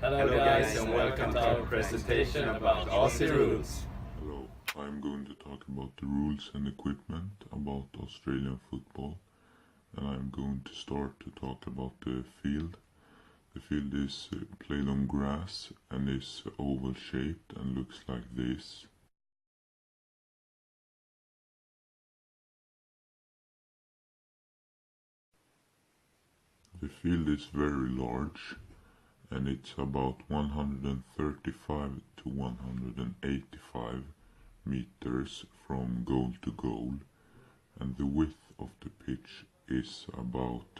Hello guys and welcome to our presentation about Aussie rules. Hello, I'm going to talk about the rules and equipment about Australian football, and I'm going to start to talk about the field. The field is played on grass and is oval shaped and looks like this. The field is very large, and it's about 135 to 185 meters from goal to goal, and the width of the pitch is about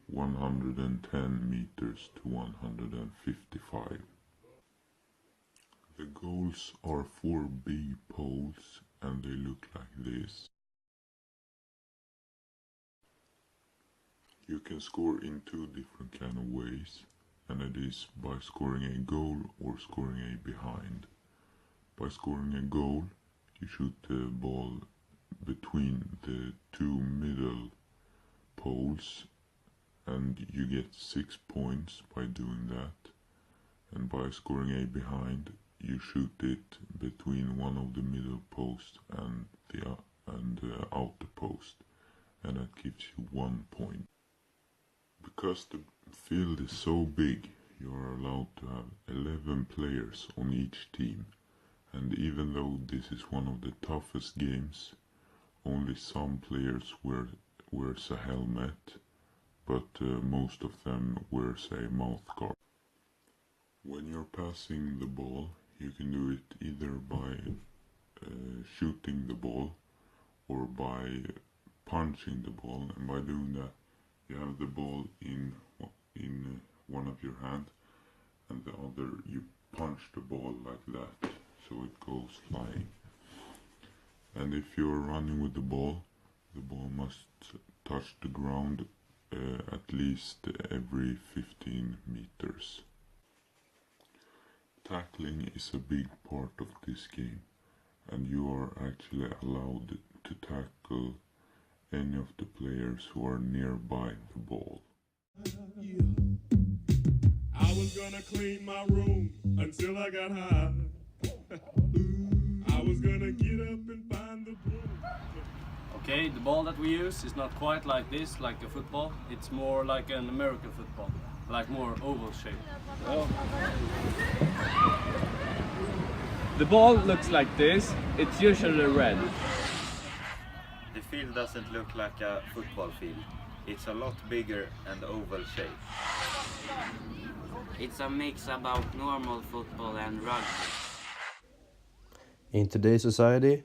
110 meters to 155. The goals are 4 big poles and they look like this. You can score in 2 different kind of ways, and it is by scoring a goal or scoring a behind. By scoring a goal, you shoot the ball between the 2 middle poles and you get 6 points by doing that. And by scoring a behind, you shoot it between one of the middle posts and the outer post, and that gives you 1 point. Because the field is so big, you are allowed to have 11 players on each team, and even though this is one of the toughest games, only some players wears a helmet, but most of them wears a mouth guard. When you're passing the ball, you can do it either by shooting the ball or by punching the ball, and by doing that you have the ball in one of your hands, and the other you punch the ball like that, so it goes flying. And if you're running with the ball must touch the ground at least every 15 meters. Tackling is a big part of this game, and you are actually allowed to tackle any of the players who are nearby the ball. I was gonna clean my room until I got high. I was gonna get up and find the broom. Okay, the ball that we use is not quite like this, like a football. It's more like an American football, like more oval shape. Oh. The ball looks like this. It's usually red. The field doesn't look like a football field. It's a lot bigger and oval shaped. It's a mix about normal football and rugby. In today's society,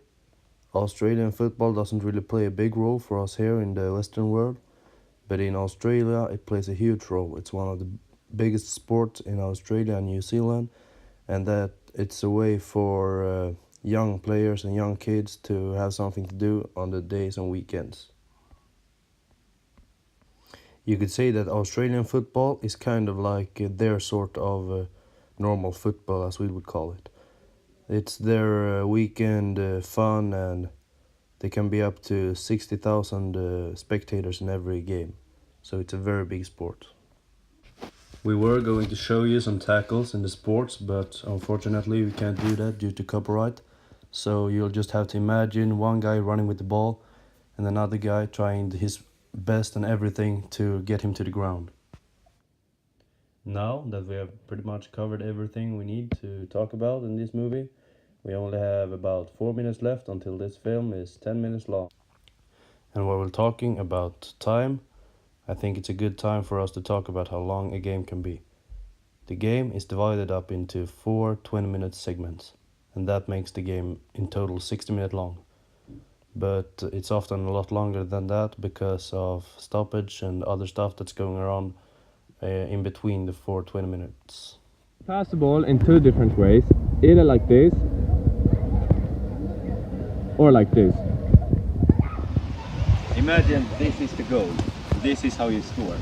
Australian football doesn't really play a big role for us here in the Western world, but in Australia it plays a huge role. It's one of the biggest sports in Australia and New Zealand, and that it's a way for young players and young kids to have something to do on the days and weekends. You could say that Australian football is kind of like their sort of normal football, as we would call it. It's their weekend fun, and they can be up to 60,000 spectators in every game. So it's a very big sport. We were going to show you some tackles in the sports, but unfortunately we can't do that due to copyright. So you'll just have to imagine one guy running with the ball and another guy trying his best and everything to get him to the ground. Now that we have pretty much covered everything we need to talk about in this movie, we only have about 4 minutes left until this film is 10 minutes long. And while we're talking about time, I think it's a good time for us to talk about how long a game can be. The game is divided up into 4 20-minute segments, and that makes the game in total 60 minutes long. But it's often a lot longer than that because of stoppage and other stuff that's going around in between the 4 20 minutes. Pass the ball in 2 different ways, either like this or like this. Imagine this is the goal. This is how you score.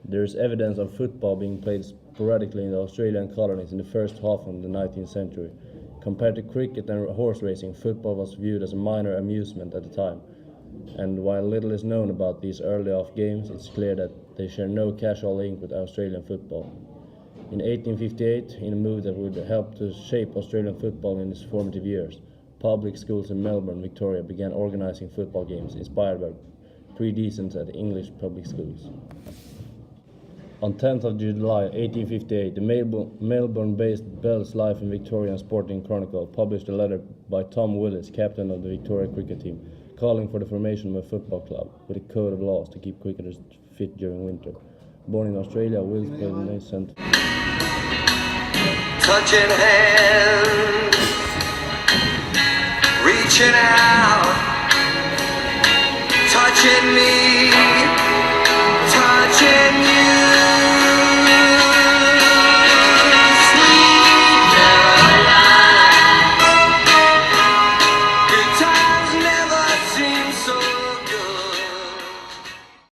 There's evidence of football being played sporadically in the Australian colonies in the first half of the 19th century. Compared to cricket and horse racing, football was viewed as a minor amusement at the time. And while little is known about these early off games, it's clear that they share no casual link with Australian football. In 1858, in a move that would help to shape Australian football in its formative years, public schools in Melbourne, Victoria began organising football games inspired by predecessors at English public schools. On 10th of July 1858, the Melbourne-based Bell's Life and Victorian Sporting Chronicle published a letter by Tom Willis, captain of the Victoria cricket team, calling for the formation of a football club with a code of laws to keep cricketers fit during winter. Born in Australia, Willis played in the centre. Touching hands, reaching out, touching me, touching you.